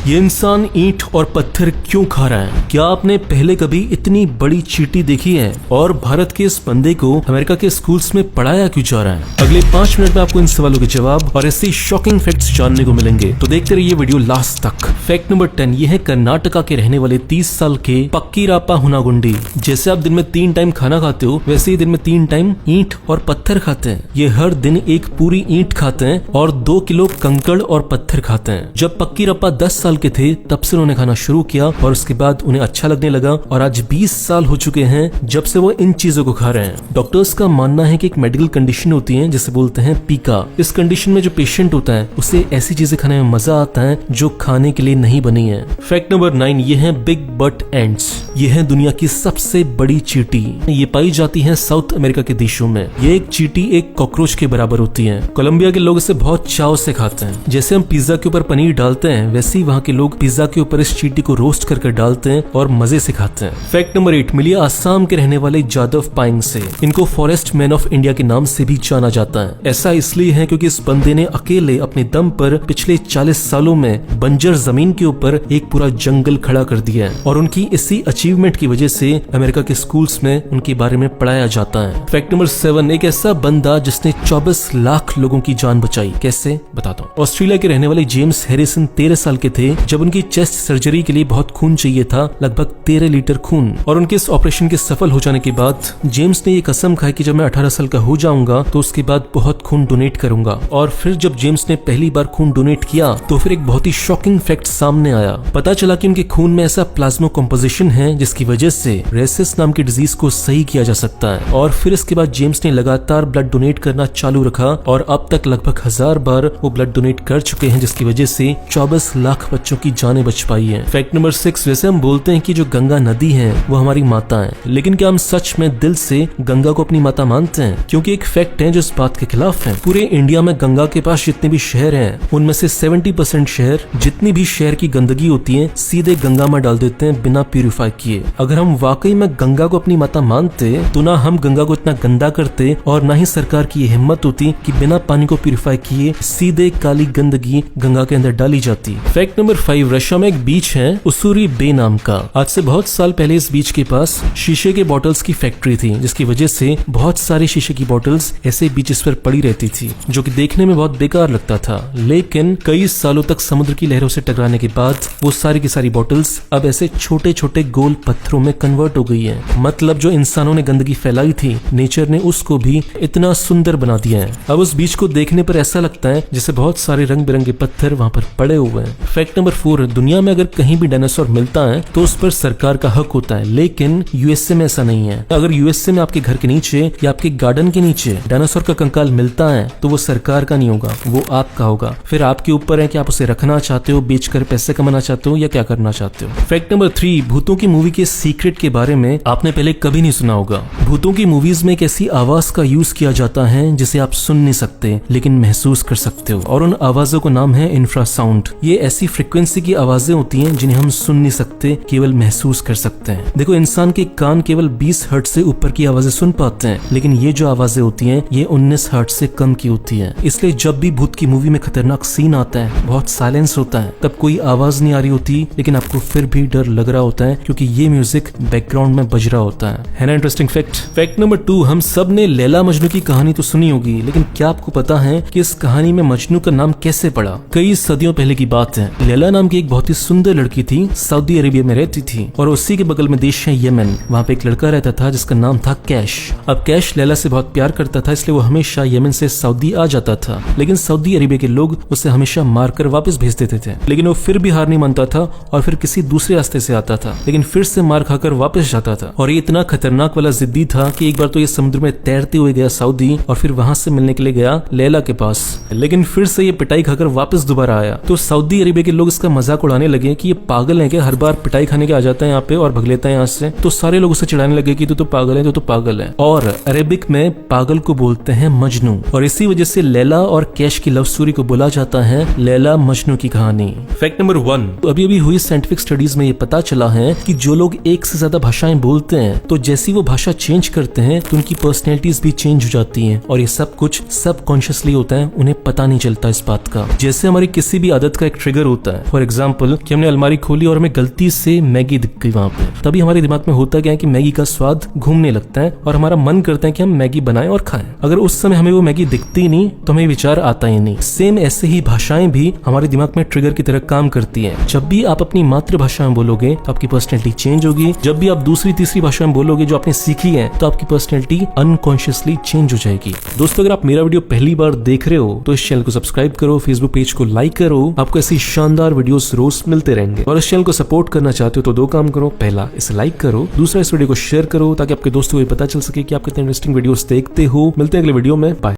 ये इंसान ईंट और पत्थर क्यों खा रहा है? क्या आपने पहले कभी इतनी बड़ी चींटी देखी है? और भारत के इस बंदे को अमेरिका के स्कूल्स में पढ़ाया क्यों जा रहा है? अगले 5 मिनट में आपको इन सवालों के जवाब और ऐसे शॉकिंग फैक्ट्स जानने को मिलेंगे, तो देखते रहिए वीडियो लास्ट तक। फैक्ट नंबर 10, ये है कर्नाटका के रहने वाले 30 साल के पक्कीरापा हुनागुंडी। जैसे आप दिन में 3 टाइम खाना खाते हो, वैसे ही दिन में 3 टाइम ईंट और पत्थर खाते हैं। ये हर दिन एक पूरी ईंट खाते हैं और 2 किलो कंकड़ और पत्थर खाते हैं। जब पक्कीरापा 10 साल के थे तब से उन्होंने खाना शुरू किया और उसके बाद उन्हें अच्छा लगने लगा और आज 20 साल हो चुके हैं जब से वो इन चीजों को खा रहे हैं। डॉक्टर्स का मानना है कि एक मेडिकल कंडीशन होती है जिसे बोलते हैं पीका। इस कंडीशन में जो पेशेंट होता है उसे ऐसी चीजें खाने में मजा आता है जो खाने के लिए नहीं बनी है। फैक्ट नंबर 9, ये है बिग बट एंट्स। ये है दुनिया की सबसे बड़ी चींटी। ये पाई जाती है साउथ अमेरिका के देशों में। ये एक चींटी एक कॉकरोच के बराबर होती है। कोलंबिया के लोग इसे बहुत चाव से खाते हैं। जैसे हम पिज्जा के ऊपर पनीर डालते हैं, वैसे ही वहाँ के लोग पिज्जा के ऊपर इस चींटी को रोस्ट करके डालते हैं और मजे से खाते हैं। फैक्ट नंबर 8, मिली आसाम के रहने वाले जादव पायंग से। इनको फॉरेस्ट मैन ऑफ इंडिया के नाम से भी जाना जाता है। ऐसा इसलिए है क्योंकि इस बंदे ने अकेले अपने दम पर पिछले 40 सालों में बंजर जमीन के ऊपर एक पूरा जंगल खड़ा कर दिया है और उनकी इसी अचीवमेंट की वजह से अमेरिका के स्कूल्स में उनके बारे में पढ़ाया जाता है। फैक्ट नंबर 7, एक ऐसा बंदा जिसने 24 लाख लोगों की जान बचाई। कैसे, बताता हूँ। ऑस्ट्रेलिया के रहने वाले जेम्स हैरिसन 13 साल के थे जब उनकी चेस्ट सर्जरी के लिए बहुत खून चाहिए था, लगभग 13 लीटर खून। और उनके इस ऑपरेशन के सफल हो जाने के बाद जेम्स ने ये कसम खाई कि जब मैं 18 साल का हो जाऊंगा तो उसके बाद बहुत खून डोनेट करूंगा। और फिर जब जेम्स ने पहली बार खून डोनेट किया तो फिर एक बहुत ही शॉकिंग फैक्ट सामने आया। पता चला कि उनके खून में ऐसा प्लाज्मा कंपोजिशन है जिसकी वजह से रेसिस नाम की डिजीज को सही किया जा सकता है। और फिर इसके बाद जेम्स ने लगातार ब्लड डोनेट करना चालू रखा और अब तक लगभग 1000 बार वो ब्लड डोनेट कर चुके हैं, जिसकी वजह से 24 लाख बच्चों की जानें बच पाई है। फैक्ट नंबर 6, वैसे हम बोलते हैं कि जो गंगा नदी है वो हमारी माता है, लेकिन क्या हम सच में दिल से गंगा को अपनी माता मानते हैं? क्योंकि एक फैक्ट है जो इस बात के खिलाफ है। पूरे इंडिया में गंगा के पास जितने भी शहर हैं उनमें से 70% शहर जितनी भी शहर की गंदगी होती है सीधे गंगा में डाल देते हैं बिना प्यूरिफाई किए। अगर हम वाकई में गंगा को अपनी माता मानते तो ना हम गंगा को इतना गंदा करते और ना ही सरकार की हिम्मत होती कि बिना पानी को प्यूरिफाई किए सीधे काली गंदगी गंगा के अंदर डाली जाती। फैक्ट नंबर 5, रशिया में एक बीच है उसूरी बे नाम का। आज से बहुत साल पहले इस बीच के पास शीशे के बॉटल्स की फैक्ट्री थी, जिसकी वजह से बहुत सारी शीशे की बॉटल्स ऐसे बीचेस पर पड़ी रहती थी जो कि देखने में बहुत बेकार लगता था। लेकिन कई सालों तक समुद्र की लहरों से टकराने के बाद वो सारी की सारी बॉटल्स अब ऐसे छोटे छोटे गोल पत्थरों में कन्वर्ट हो गई है। मतलब जो इंसानों ने गंदगी फैलाई थी, नेचर ने उसको भी इतना सुंदर बना दिया है। अब उस बीच को देखने पर ऐसा लगता है जैसे बहुत सारे रंग बिरंगे पत्थर वहाँ पर पड़े हुए हैं। फैक्ट नंबर 4, दुनिया में अगर कहीं भी डायनासोर मिलता है तो उस पर सरकार का हक होता है, लेकिन यूएसए में ऐसा नहीं है। अगर यूएसए में आपके घर के नीचे या आपके गार्डन के नीचे डायनासोर का कंकाल मिलता है तो वो सरकार का नहीं होगा, वो आपका होगा। फिर आपके ऊपर है कि आप उसे रखना चाहते हो, बेचकर पैसे कमाना चाहते हो या क्या करना चाहते हो। फैक्ट नंबर 3, भूतों की मूवी के सीक्रेट के बारे में आपने पहले कभी नहीं सुना होगा। भूतों की मूवीज में एक ऐसी आवाज का यूज किया जाता है जिसे आप सुन नहीं सकते लेकिन महसूस कर सकते हो, और उन आवाजों का नाम है इंफ्रासाउंड। ये ऐसी फ्रीक्वेंसी की आवाजें होती हैं जिन्हें हम सुन नहीं सकते, केवल महसूस कर सकते हैं। देखो, इंसान के कान केवल 20 हर्ट्ज से ऊपर की आवाजें सुन पाते हैं, लेकिन ये जो आवाजें होती हैं ये 19 हर्ट्ज से कम की होती है। इसलिए जब भी भूत की मूवी में खतरनाक सीन आता है, बहुत साइलेंस होता है, तब कोई आवाज नहीं आ रही होती लेकिन आपको फिर भी डर लग रहा होता है क्योंकि ये म्यूजिक बैकग्राउंड में बज रहा होता है ना। Interesting fact. फैक्ट नंबर 2, हम सब ने लैला मजनू की कहानी तो सुनी होगी, लेकिन क्या आपको पता है कि इस कहानी में मजनू का नाम कैसे पड़ा? कई सदियों पहले की बात है। लैला नाम की एक बहुत ही सुंदर लड़की थी, सऊदी अरेबिया में रहती थी और उसी के बगल में देश है यमन। वहाँ पे एक लड़का रहता था जिसका नाम था कैश। अब कैश लैला से बहुत प्यार करता था, इसलिए वो हमेशा यमन से सऊदी आ जाता था, लेकिन सऊदी अरेबिया के लोग उसे हमेशा मारकर वापस भेज देते थे। लेकिन वो फिर भी हार नहीं मानता था और फिर किसी दूसरे रास्ते से आता था, लेकिन फिर से मार खाकर वापस जाता था। और ये इतना खतरनाक वाला जिद्दी था कि एक बार तो ये समुद्र में तैरते हुए गया सऊदी और फिर वहां से मिलने के लिए गया लैला के पास, लेकिन फिर से ये पिटाई खाकर वापस दोबारा आया। तो सऊदी अरेबिया के लोग इसका मजाक उड़ाने लगे कि ये पागल है क्या, हर बार पिटाई खाने के आ जाता है यहाँ पे और भग लेता है यहाँ से। तो सारे लोग उसे चिढ़ाने लगे कि तू तो पागल है, तू तो पागल है। और अरेबिक में पागल को बोलते हैं मजनू, और इसी वजह से लैला और कैश की लव स्टोरी को बोला जाता है लैला मजनू की कहानी। फैक्ट नंबर 1, अभी अभी हुई साइंटिफिक स्टडीज में ये पता चला है कि जो लोग एक से ज्यादा भाषाएं बोलते हैं तो जैसी वो भाषा चेंज करते हैं तो उनकी पर्सनैलिटीज भी चेंज हो जाती हैं, और ये सब कुछ सबकॉन्शियसली होता है, उन्हें पता नहीं चलता इस बात का। जैसे हमारी किसी भी आदत का एक ट्रिगर होता है। फॉर एग्जाम्पल कि हमने अलमारी खोली और हमें गलती से मैगी दिख गई वहां पे, तभी हमारे दिमाग में होता क्या है कि मैगी का स्वाद घूमने लगता है और हमारा मन करता है कि हम मैगी बनाएं और खाएं। अगर उस समय हमें वो मैगी दिखती नहीं तो हमें विचार आता ही नहीं। सेम ऐसे ही भाषाएं भी हमारे दिमाग में ट्रिगर की तरह काम करती हैं। जब भी आप अपनी मातृभाषा में बोलोगे तो आपकी पर्सनैलिटी चेंज होगी। जब भी आप दूसरी तीसरी भाषा में बोलोगे जो आपने सीखी है तो आपकी पर्सनैलिटी अनकॉन्शियसली चेंज हो जाएगी। दोस्तों, अगर आप मेरा वीडियो पहली बार देख रहे हो तो इस चैनल को सब्सक्राइब करो, फेसबुक पेज को लाइक करो, आपको ऐसी शानदार वीडियोस रोज मिलते रहेंगे। और इस चैनल को सपोर्ट करना चाहते हो तो दो काम करो, पहला इसे लाइक करो, दूसरा इस वीडियो को शेयर करो ताकि आपके दोस्तों को पता चल सके कि आप कितने इंटरेस्टिंग वीडियोस देखते हो। मिलते हैं अगले वीडियो में, बाय।